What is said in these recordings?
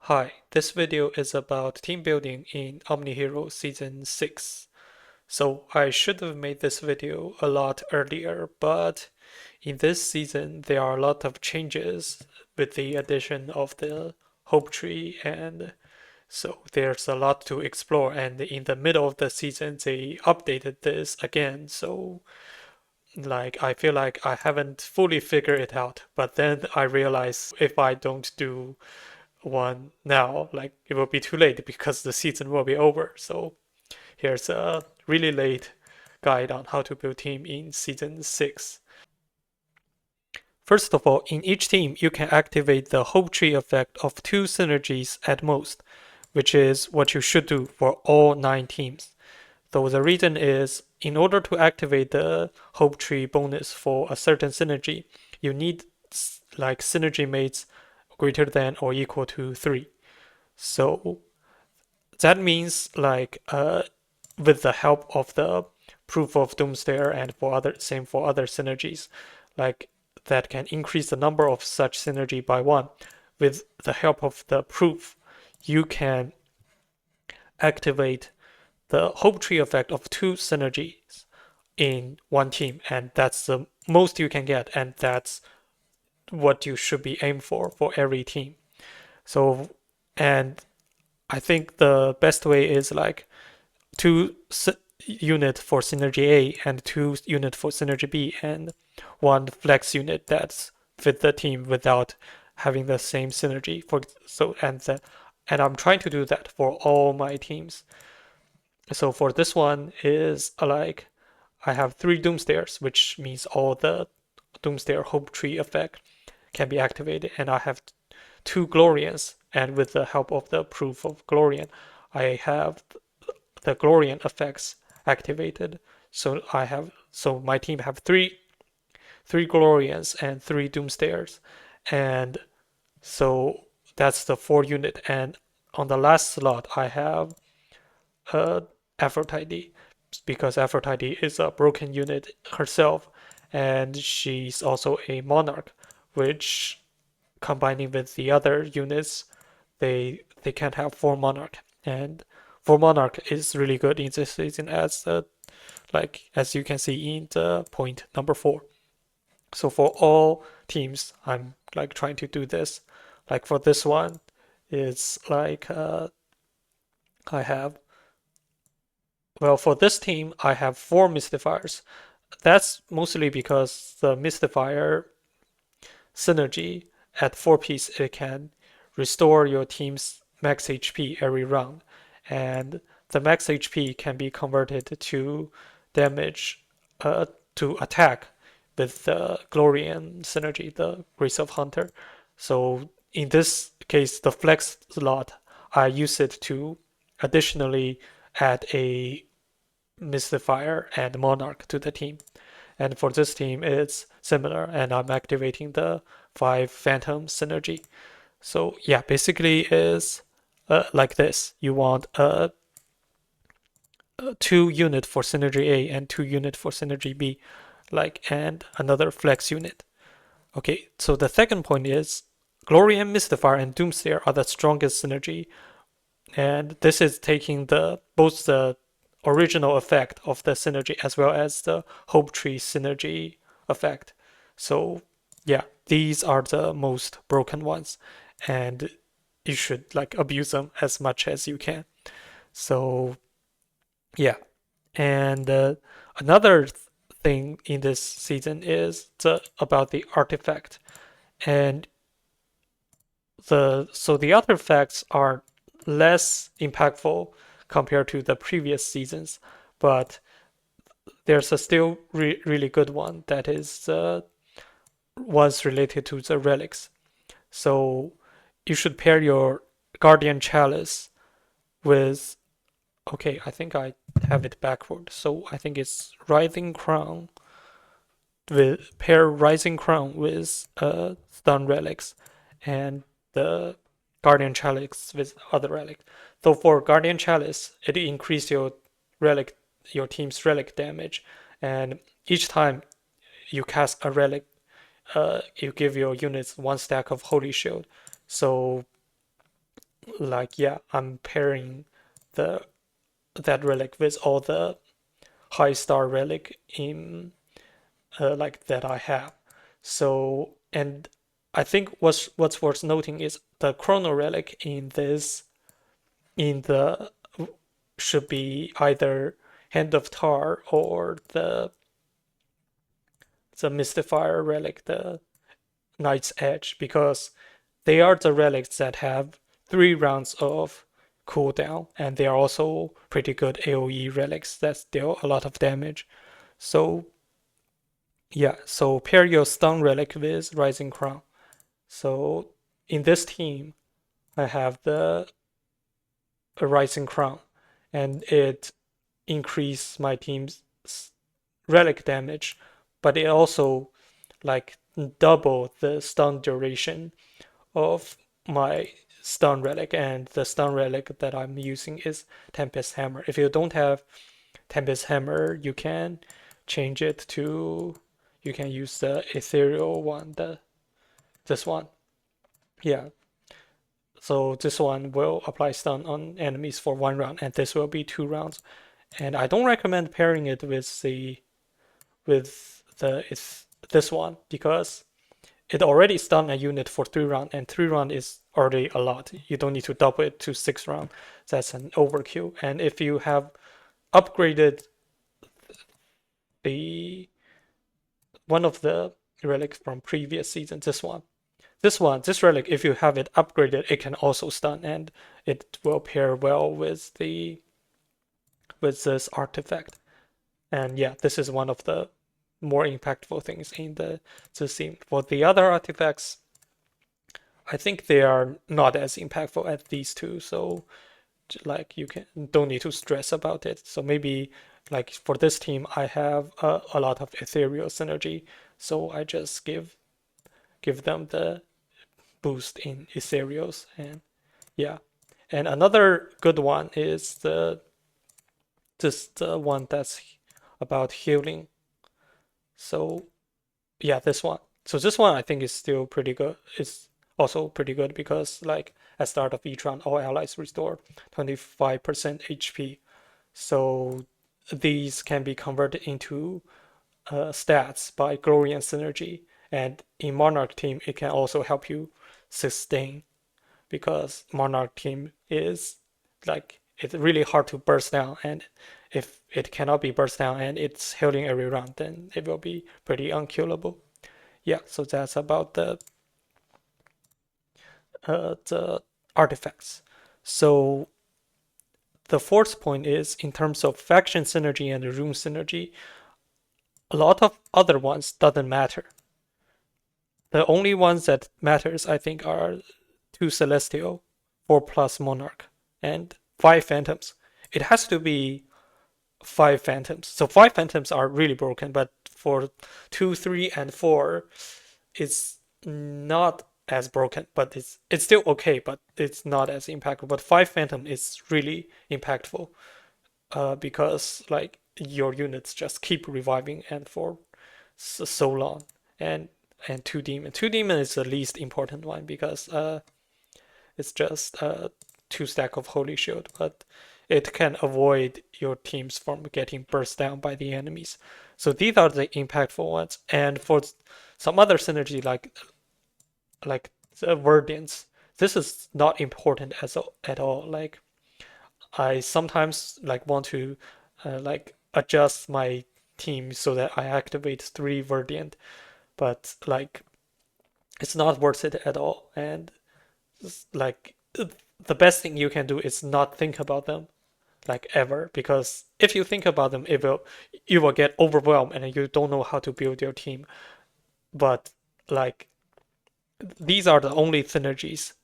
Hi, this video is about team building in Omniheroes Season 6. So I should have made this video a lot earlier, but in this season there are a lot of changes with the addition of the Hope Tree, and so there's a lot to explore, and in the middle of the season they updated this again, so I feel like I haven't fully figured it out, but then I realize if I don't do one now, like it will be too late because the season will be over. So here's a really late guide on how to build team in season 6. First of all, in each team, you can activate the Hope Tree effect of 2 synergies at most, which is what you should do for all 9 teams. So the reason is, in order to activate the Hope Tree bonus for a certain synergy, you need like synergy mates greater than or equal to 3. So that means with the help of the proof of Doomsdayer and for other synergies, like that can increase the number of such synergy by 1. With the help of the proof, you can activate the Hope Tree effect of 2 synergies in one team, and that's the most you can get, and that's what you should be aimed for every team. So, and I think the best way is like 2 unit for synergy A and 2 unit for synergy B, and 1 flex unit that's fit the team without having the same synergy. And I'm trying to do that for all my teams. So for this one is like I have 3 Doomsdayers, which means all the Doomsdayer Hope Tree effect can be activated, and I have 2 Glorians, and with the help of the proof of Glorian, I have the Glorian effects activated. So my team have three Glorians and 3 Doomsdayers, and so that's the 4 unit. And on the last slot, I have Aphrodite, because Aphrodite is a broken unit herself, and she's also a monarch, which combining with the other units, they can have 4 monarch, and 4 monarch is really good in this season as you can see in the point number 4. So for all teams, I'm like trying to do this. Like for this one, it's like I have for this team I have 4 mystifiers. That's mostly because the mystifier synergy at 4 piece, it can restore your team's max HP every round, and the max HP can be converted to damage to attack with the Glorian synergy, the Grace of Hunter. So in this case, the flex slot, I use it to additionally add a Mystifier and Monarch to the team. And for this team, it's similar, and I'm activating the 5 Phantom synergy. So yeah, basically is like this. You want a 2 unit for synergy A and 2 unit for synergy B, and another flex unit. Okay, so the second point is Glorian, Mystifier, and Doomsayer are the strongest synergy, and this is taking both the original effect of the synergy as well as the Hope Tree synergy effect. So yeah, these are the most broken ones, and you should like abuse them as much as you can. So yeah, and another thing in this season is about the artifact, and the artifacts are less impactful compared to the previous seasons, but there's a still really good one that is was related to the relics. So you should pair your Guardian Chalice with, okay, I think I have it backward. So I think it's Rising Crown, with pair Rising Crown with Stun Relics, and the Guardian Chalice with other relics. So for Guardian Chalice, it increases your team's relic damage, and each time you cast a relic, you give your units 1 stack of Holy Shield. So like yeah, I'm pairing the that relic with all the high star relic in like that I have. So and I think what's worth noting is the chrono relic in this in the should be either Hand of Tar or the Mystifier relic, the Knight's Edge, because they are the relics that have 3 rounds of cooldown, and they are also pretty good AoE relics that deal a lot of damage. So yeah, so pair your stun relic with Rising Crown. So in this team, I have the Rising Crown, and it increase my team's relic damage, but it also like double the stun duration of my stun relic, and the stun relic that I'm using is Tempest Hammer. If you don't have Tempest Hammer, you can change it to you can use the ethereal one, this one. Yeah. So this one will apply stun on enemies for 1 round, and this will be 2 rounds. And I don't recommend pairing it with it's this one because it already stunned a unit for 3 rounds, and 3 rounds is already a lot. You don't need to double it to 6 rounds. That's an overkill. And if you have upgraded the one of the relics from previous season, this relic, if you have it upgraded, it can also stun, and it will pair well with this artifact. And yeah, this is one of the more impactful things in the scene. For the other artifacts, I think they are not as impactful as these two, so like you don't need to stress about it. So maybe like for this team, I have a lot of ethereal synergy, so I just give them the boost in ethereals, and yeah. And another good one is the one that's about healing. So yeah, this one. So this one I think is still pretty good. It's also pretty good because like at start of each round, all allies restore 25% HP. So these can be converted into stats by Glorian Synergy. And in Monarch team, it can also help you sustain because Monarch team is like it's really hard to burst down, and if it cannot be burst down and it's healing every round, then it will be pretty unkillable. Yeah, so that's about the artifacts. So the fourth point is in terms of faction synergy and rune synergy, a lot of other ones doesn't matter. The only ones that matters, I think, are 2 Celestial, 4+ Monarch, and 5 Phantoms. It has to be 5 Phantoms. So 5 Phantoms are really broken, but for 2, 3, and 4, it's not as broken, but it's still okay, but it's not as impactful. But 5 Phantom is really impactful because like your units just keep reviving and for so long. And 2 Demon. 2 Demon is the least important one because it's just 2 stack of Holy Shield, but it can avoid your teams from getting burst down by the enemies. So these are the impactful ones. And for some other synergy like the Verdians, this is not important at all. Like I sometimes like want to like adjust my team so that I activate 3 Verdiant, but like it's not worth it at all. And like the best thing you can do is not think about them like ever, because if you think about them, you will get overwhelmed and you don't know how to build your team. But like these are the only synergies.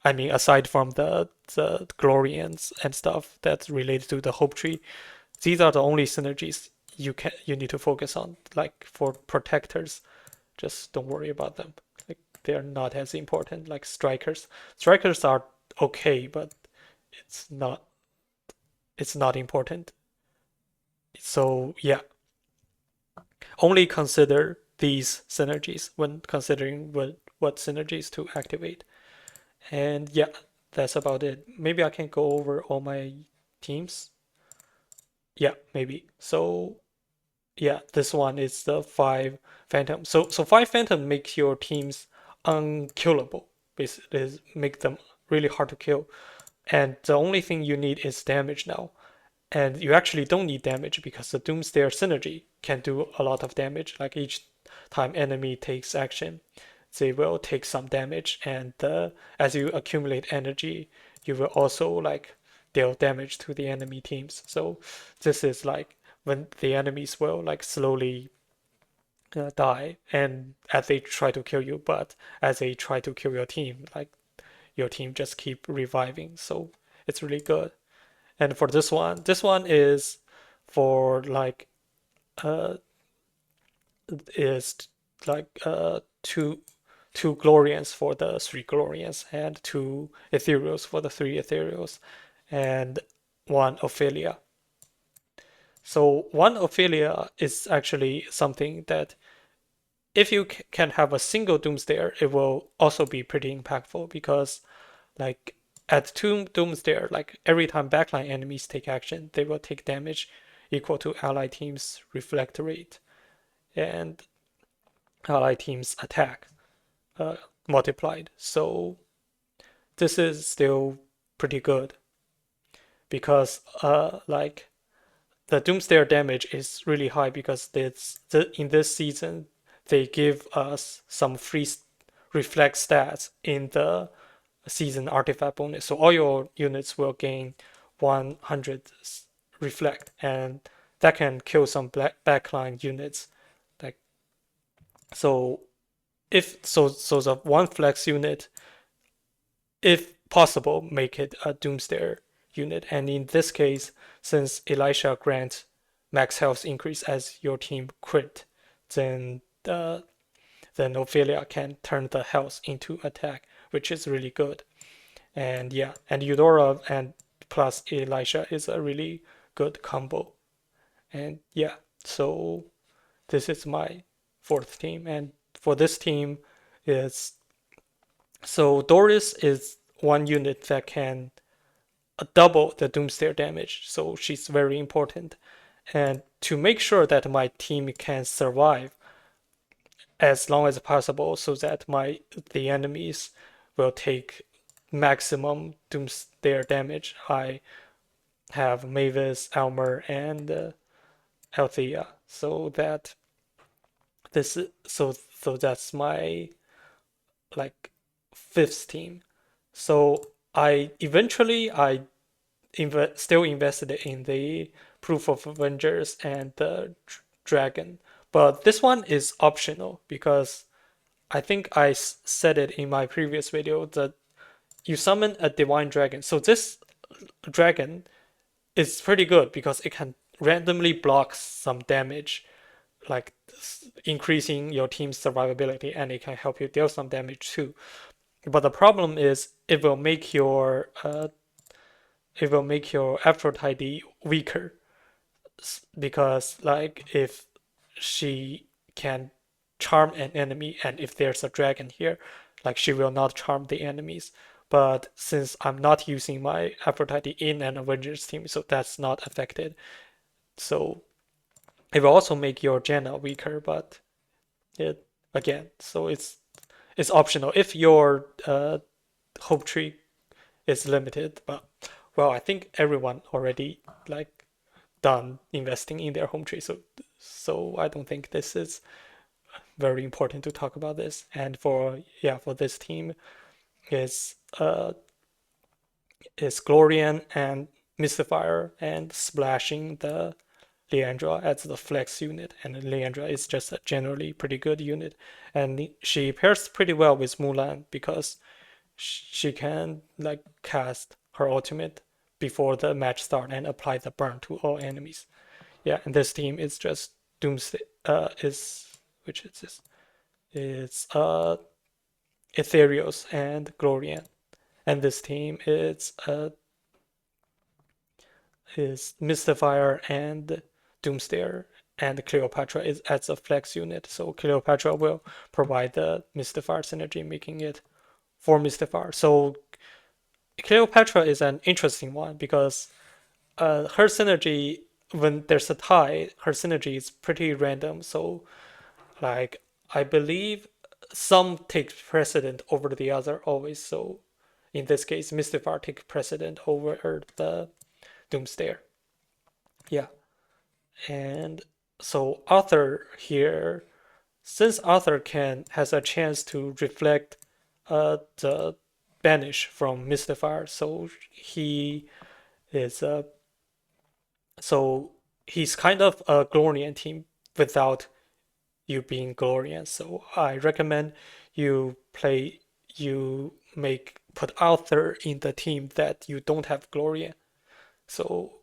I mean, aside from the Glorians and stuff that's related to the Hope Tree, these are the only synergies you need to focus on. Like for protectors, just don't worry about them. Like they're not as important. Like strikers, strikers are okay, but it's not important. So yeah, only consider these synergies when considering what synergies to activate. And yeah, that's about it. Maybe I can go over all my teams. Yeah, maybe. So yeah, this one is the five phantom. So five phantom makes your teams unkillable. Basically, make them really hard to kill. And the only thing you need is damage now. And you actually don't need damage because the Doomsday synergy can do a lot of damage. Like each time enemy takes action, they will take some damage, and as you accumulate energy, you will also like deal damage to the enemy teams. So this is like when the enemies will like slowly die, and as they try to kill you, but as they try to kill your team, like your team just keep reviving. So it's really good. And for this one is for like uh is like two Glorians for the three Glorians and two Ethereals for the three Ethereals and one Ophelia. So one Ophelia is actually something that if you can have a single Doomsdayer, it will also be pretty impactful because like at two Doomsdayer, like every time backline enemies take action, they will take damage equal to ally team's reflect rate and ally team's attack multiplied. So this is still pretty good because like the Doomsdayer damage is really high because in this season they give us some free reflect stats in the season artifact bonus. So all your units will gain 100 reflect, and that can kill some backline units. Like so, if the one flex unit, if possible, make it a Doomsdayer unit. And in this case, since Elisha grants max health increase as your team crit, then then Ophelia can turn the health into attack, which is really good. And yeah, and Eudora and plus Elisha is a really good combo. And yeah, so this is my fourth team. And for this team, is so Doris is one unit that can double the Doomsday damage, so she's very important. And to make sure that my team can survive as long as possible, so that the enemies will take maximum Doomsday damage, I have Mavis, Elmer, and Althea. So that's my like fifth team. So I still invested in the Proof of Avengers and the Dragon, but this one is optional because I think I said it in my previous video that you summon a Divine Dragon. So this dragon is pretty good because it can randomly block some damage, like increasing your team's survivability, and it can help you deal some damage too. But the problem is it will make your Aphrodite weaker because like if she can charm an enemy and if there's a dragon here, like she will not charm the enemies. But since I'm not using my Aphrodite in an Avengers team, so that's not affected. So it will also make your Janna weaker, but it again, so it's optional if your hope tree is limited. But well, I think everyone already like done investing in their home tree, so I don't think this is very important to talk about this. And for this team is Glorian and Mystifier and splashing the Leandra as the flex unit, and Leandra is just a generally pretty good unit, and she pairs pretty well with Mulan because she can like cast her ultimate before the match start and apply the burn to all enemies. Yeah, and this team is just Doomsday. Is which is this? It's Ethereals and Glorian, and this team is Mystifier and Doomsdayer, and Cleopatra is as a flex unit. So Cleopatra will provide the Mystifier synergy, making it for Mystifier. So Cleopatra is an interesting one because her synergy, when there's a tie, her synergy is pretty random. So, like, I believe some take precedent over the other always. So, in this case, Mystifier take precedent over the Doomsdayer. Yeah. And so Arthur here, since Arthur can has a chance to reflect the banish from Mystifier, so he is so he's kind of a Glorian team without you being Glorian. So I recommend you play you make put Arthur in the team that you don't have Glorian. So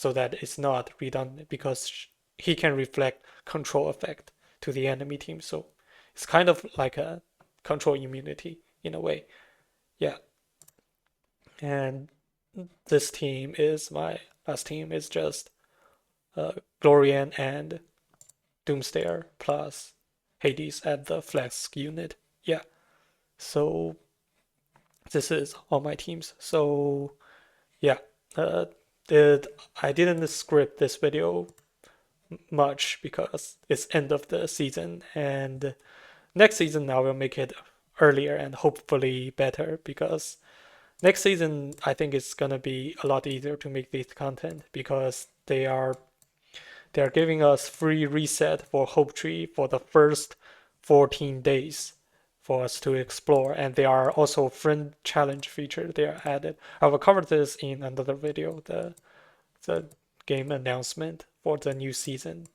that it's not redundant because he can reflect control effect to the enemy team. So it's kind of like a control immunity in a way. Yeah. And this team is my last team is just Glorian and Doomsdayer plus Hades at the flex unit. Yeah. So this is all my teams. So yeah. Uh, did I didn't script this video much because it's end of the season, and next season I will make it earlier and hopefully better because next season I think it's gonna be a lot easier to make this content because they are giving us free reset for Hope Tree for the first 14 days for us to explore, and there are also friend challenge feature they are added. I will cover this in another video, the game announcement for the new season.